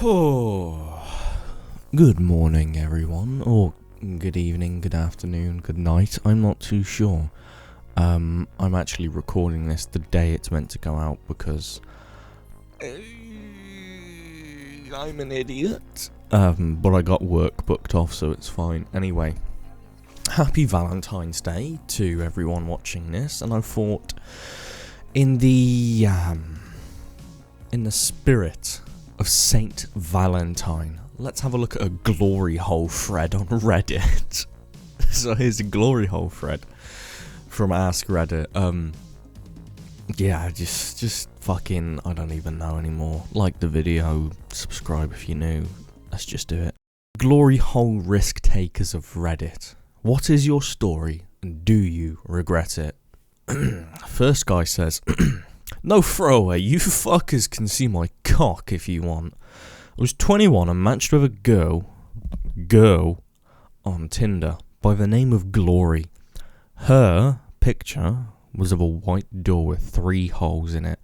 Oh, good morning, everyone, or good evening, good afternoon, good night. I'm not too sure. I'm actually recording this the day it's meant to go out because I'm an idiot. But I got work booked off, so it's fine. Anyway, happy Valentine's Day to everyone watching this, and I thought, in the spirit of Saint Valentine, let's have a look at a glory hole thread on Reddit. So here's a glory hole thread from AskReddit. Yeah, just fucking, I don't even know anymore. Like the video, subscribe if you're new. Let's just do it. Glory hole risk takers of Reddit. What is your story, and do you regret it? First guy says, no throwaway, you fuckers can see my cock if you want. I was 21 and matched with a girl on Tinder by the name of Glory. Her picture was of a white door with 3 holes in it.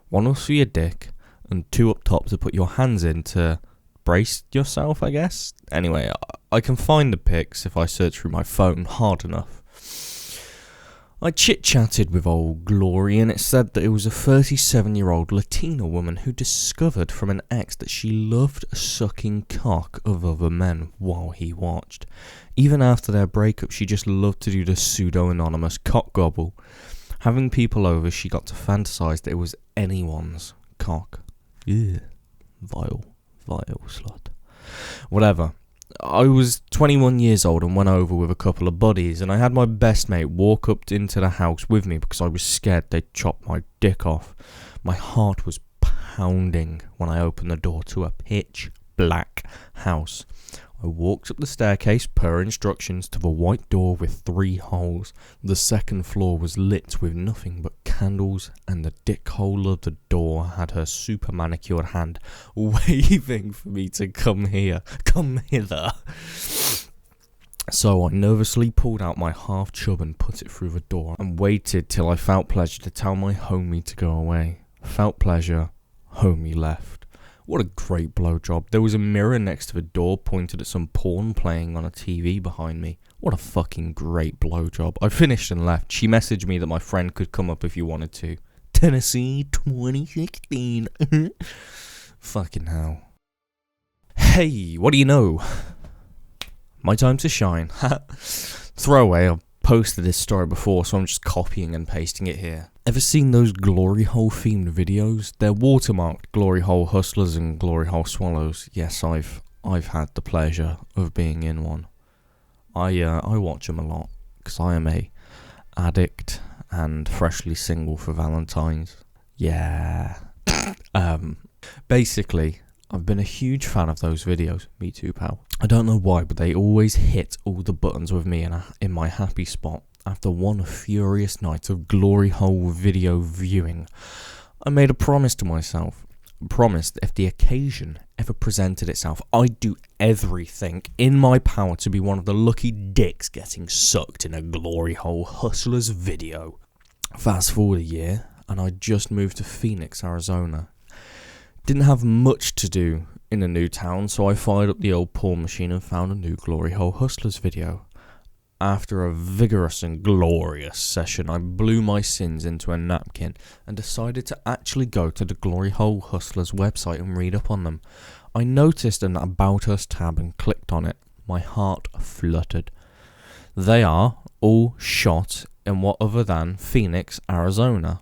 One was for your dick and 2 up top to put your hands in to brace yourself, I guess. Anyway, I can find the pics if I search through my phone hard enough. I chit-chatted with old Glory, and it said that it was a 37-year-old Latina woman who discovered from an ex that she loved sucking cock of other men while he watched. Even after their breakup, she just loved to do the pseudo-anonymous cock gobble. Having people over, she got to fantasize that it was anyone's cock. Ugh. Vile slut. Whatever. I was 21 years old and went over with a couple of buddies, and I had my best mate walk up into the house with me because I was scared they'd chop my dick off. My heart was pounding when I opened the door to a pitch black house. I walked up the staircase per instructions to the white door with 3 holes. The second floor was lit with nothing but candles, and the dick hole of the door had her super manicured hand waving for me to come hither. So I nervously pulled out my half chub and put it through the door and waited till I felt pleasure to tell my homie to go away. Felt pleasure, homie left. What a great blowjob. There was a mirror next to the door pointed at some porn playing on a TV behind me. What a fucking great blowjob. I finished and left. She messaged me that my friend could come up if you wanted to. Tennessee 2016. Fucking hell. Hey, what do you know? My time to shine. Throwaway, I've posted this story before, so I'm just copying and pasting it here. Ever seen those glory hole themed videos? They're watermarked glory hole hustlers and glory hole swallows. Yes, I've had the pleasure of being in one. I watch them a lot because I am a addict and freshly single for Valentine's. Yeah. Basically, I've been a huge fan of those videos. Me too, pal. I don't know why, but they always hit all the buttons with me in my happy spot. After one furious night of glory hole video viewing, I made a promise to myself. Promised if the occasion ever presented itself, I'd do everything in my power to be one of the lucky dicks getting sucked in a glory hole hustler's video. Fast forward a year, and I just moved to Phoenix, Arizona. Didn't have much to do in a new town, so I fired up the old porn machine and found a new glory hole hustlers video. After a vigorous and glorious session, I blew my sins into a napkin and decided to actually go to the Glory Hole Hustlers website and read up on them. I noticed an About Us tab and clicked on it. My heart fluttered. They are all shot in what other than Phoenix, Arizona.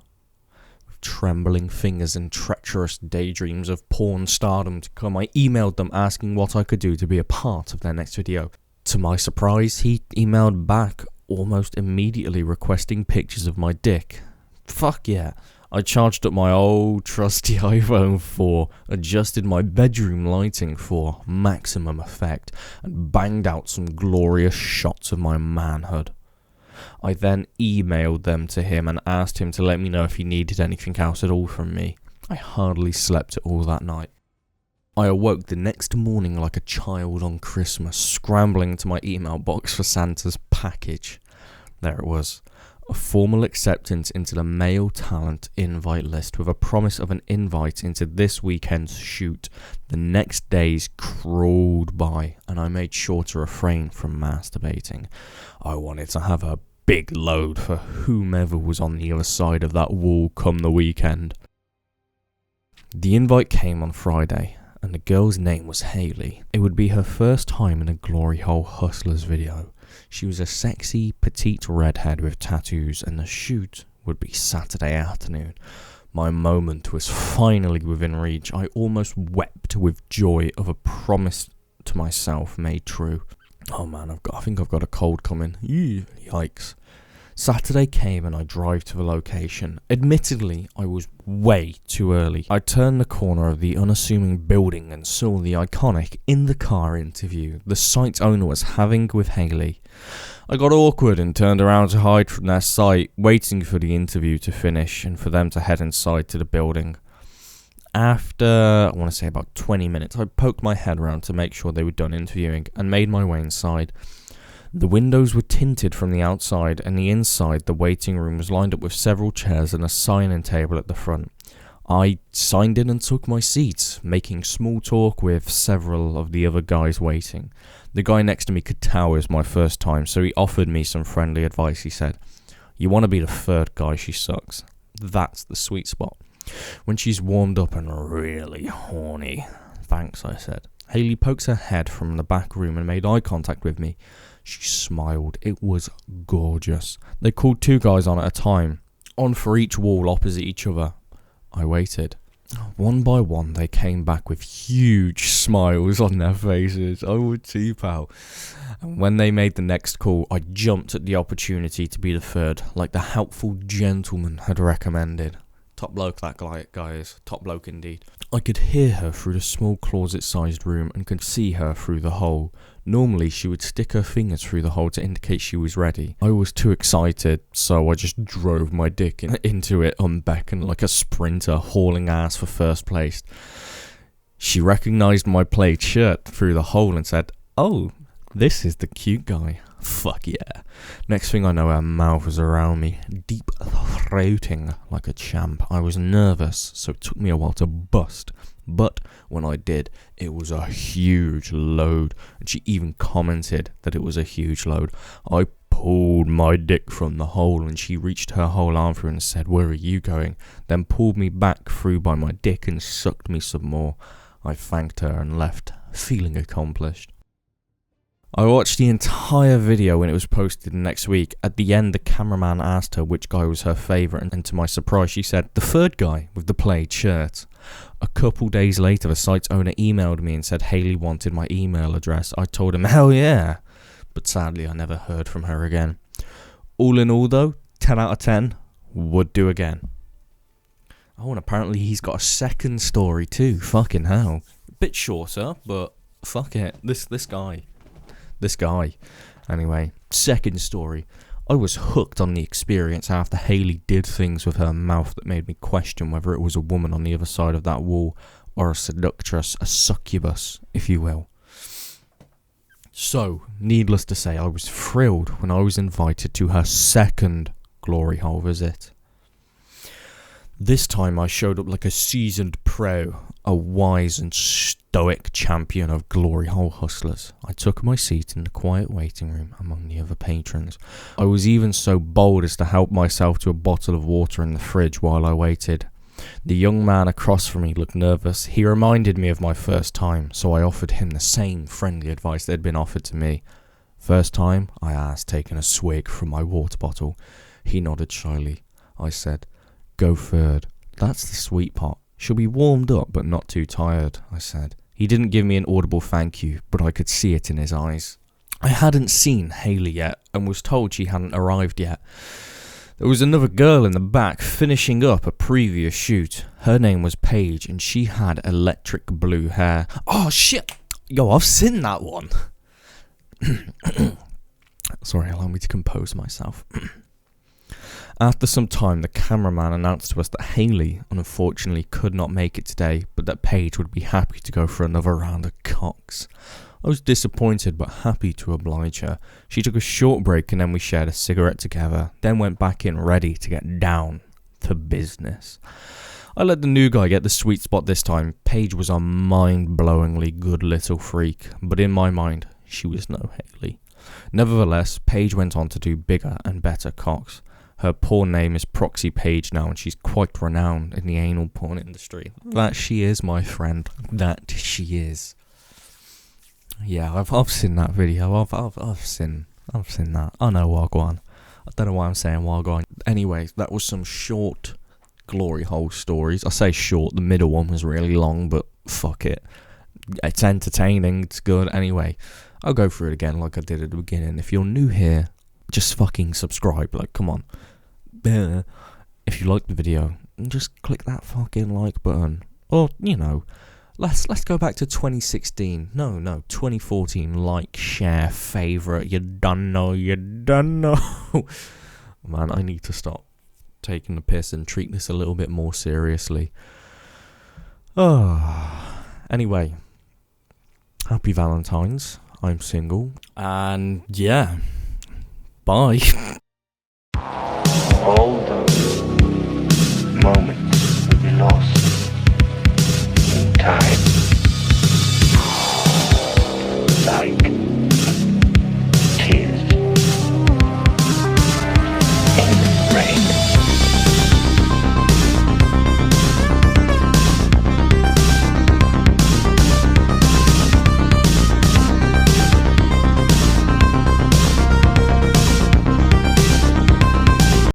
With trembling fingers and treacherous daydreams of porn stardom to come, I emailed them asking what I could do to be a part of their next video. To my surprise, he emailed back almost immediately requesting pictures of my dick. Fuck yeah. I charged up my old trusty iPhone 4, adjusted my bedroom lighting for maximum effect, and banged out some glorious shots of my manhood. I then emailed them to him and asked him to let me know if he needed anything else at all from me. I hardly slept at all that night. I awoke the next morning like a child on Christmas, scrambling to my email box for Santa's package. There it was. A formal acceptance into the male talent invite list with a promise of an invite into this weekend's shoot. The next days crawled by, and I made sure to refrain from masturbating. I wanted to have a big load for whomever was on the other side of that wall come the weekend. The invite came on Friday, and the girl's name was Hayley. It would be her first time in a Glory Hole Hustlers video. She was a sexy, petite redhead with tattoos, and the shoot would be Saturday afternoon. My moment was finally within reach. I almost wept with joy of a promise to myself made true. Oh man, I think I've got a cold coming. Yikes. Saturday came and I drove to the location. Admittedly, I was way too early. I turned the corner of the unassuming building and saw the iconic in-the-car interview the site's owner was having with Hayley. I got awkward and turned around to hide from their sight, waiting for the interview to finish and for them to head inside to the building. After, I want to say about 20 minutes, I poked my head around to make sure they were done interviewing and made my way inside. The windows were tinted from the outside, and the inside, the waiting room was lined up with several chairs and a sign-in table at the front. I signed in and took my seat, making small talk with several of the other guys waiting. The guy next to me could tell it was my first time, so he offered me some friendly advice. He said, "You want to be the third guy she sucks. That's the sweet spot. When she's warmed up and really horny." "Thanks," I said. Hayley poked her head from the back room and made eye contact with me. She smiled. It was gorgeous. They called 2 guys on at a time, on for each wall opposite each other. I waited. One by one, they came back with huge smiles on their faces. I would too, pal. And when they made the next call, I jumped at the opportunity to be the third, like the helpful gentleman had recommended. Top bloke that guy is. Top bloke indeed. I could hear her through the small closet-sized room and could see her through the hole. Normally, she would stick her fingers through the hole to indicate she was ready. I was too excited, so I just drove my dick into it on beckon like a sprinter hauling ass for first place. She recognised my plaid shirt through the hole and said, "Oh, this is the cute guy." Fuck yeah. Next thing I know, her mouth was around me, deep throating like a champ. I was nervous, so it took me a while to bust. But when I did, it was a huge load, and she even commented that it was a huge load. I pulled my dick from the hole, and she reached her whole arm through and said, "Where are you going?" Then pulled me back through by my dick and sucked me some more. I thanked her and left, feeling accomplished. I watched the entire video when it was posted next week. At the end, the cameraman asked her which guy was her favourite, and to my surprise, she said, "The third guy with the plaid shirt." A couple days later, the site's owner emailed me and said Hayley wanted my email address. I told him, hell yeah, but sadly, I never heard from her again. All in all, though, 10 out of 10, would do again. Oh, and apparently he's got a second story too. Fucking hell. Bit shorter, but fuck it. This guy. Anyway, second story. I was hooked on the experience after Hayley did things with her mouth that made me question whether it was a woman on the other side of that wall or a seductress, a succubus, if you will. So, needless to say, I was thrilled when I was invited to her second glory hole visit. This time I showed up like a seasoned pro, a wise and stoic champion of glory hole hustlers. I took my seat in the quiet waiting room among the other patrons. I was even so bold as to help myself to a bottle of water in the fridge while I waited. The young man across from me looked nervous. He reminded me of my first time, so I offered him the same friendly advice that had been offered to me. "First time?" I asked, taking a swig from my water bottle. He nodded shyly. I said, "Go third. That's the sweet part. She'll be warmed up but not too tired," I said. He didn't give me an audible thank you, but I could see it in his eyes. I hadn't seen Hayley yet and was told she hadn't arrived yet. There was another girl in the back finishing up a previous shoot. Her name was Paige and she had electric blue hair. Oh shit! Yo, I've seen that one. Sorry, allow me to compose myself. After some time, the cameraman announced to us that Hayley, unfortunately, could not make it today, but that Paige would be happy to go for another round of cocks. I was disappointed but happy to oblige her. She took a short break and then we shared a cigarette together, then went back in ready to get down to business. I let the new guy get the sweet spot this time. Paige was a mind-blowingly good little freak, but in my mind, she was no Haley. Nevertheless, Paige went on to do bigger and better cocks. Her porn name is Proxy Paige now, and she's quite renowned in the anal porn industry. That she is, my friend. That she is. Yeah, I've seen that video. I've seen that. I know Wagwan. I don't know why I'm saying Wagwan. Anyway, that was some short glory hole stories. I say short. The middle one was really long, but fuck it. It's entertaining. It's good. Anyway, I'll go through it again like I did at the beginning. If you're new here, just fucking subscribe. Like, come on. If you like the video, just click that fucking like button. Or, you know, let's go back to 2016. No, 2014. Like, share, favourite. You done know. Man, I need to stop taking the piss and treat this a little bit more seriously. Anyway, happy Valentine's. I'm single. And yeah, bye. Hold up.